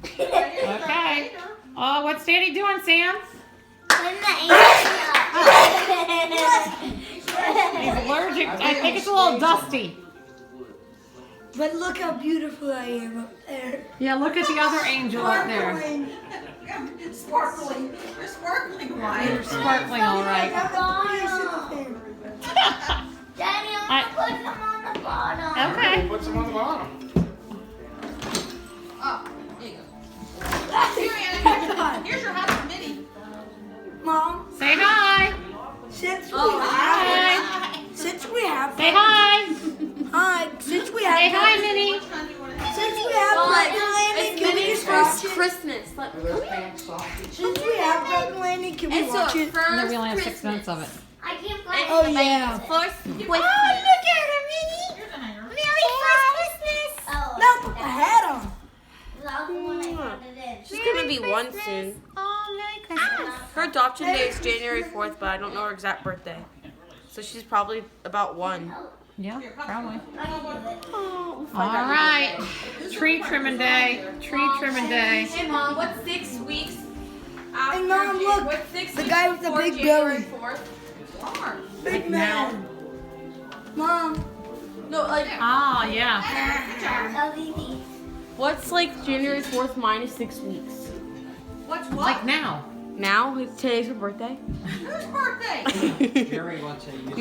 Okay. Oh, what's Daddy doing, Sam? He's allergic. I think it's a little dusty. But look how beautiful I am up there. Yeah, look at the other angel up there. Sparkling. You're sparkling white. You're sparkling all right. Daddy, I'm gonna put them on the bottom. Okay. Put some on the bottom. Oh, there you go. Here, Anna, here's your house for Minnie. Mom, Say hi. since we Hi. have, since we have, Say hi. since we Say have, hi, Minnie. Which one do you want to since we have Button Landing, can we just watch it? Christmas. Like, Since we have Button Landing, can we it's watch our it? first No, we only have 6 Christmas. minutes of it. I can't find Oh it. yeah. First Christmas. Look at her, Minnie. Here's a hanger. Merry Christmas. Oh, Now put the hat on. that's the one I found it in. She's gonna be one soon. Oh, Merry Christmas. Her adoption day is January 4th, but I don't know her exact birthday. So she's probably about 1. Yeah, probably. I can do it. Oh, All right. Tree trimming day. Tree trimming day. Hey Mom, what's 6 weeks after? Hey, Mom, look, What's 6 the weeks guy with the before big January belly. 4th? Big now. man. Mom, No, like Oh, yeah. How easy. what's like January 4th minus 6 weeks? What's what? Like now. Now, today's her birthday. Whose birthday? Jerry wants a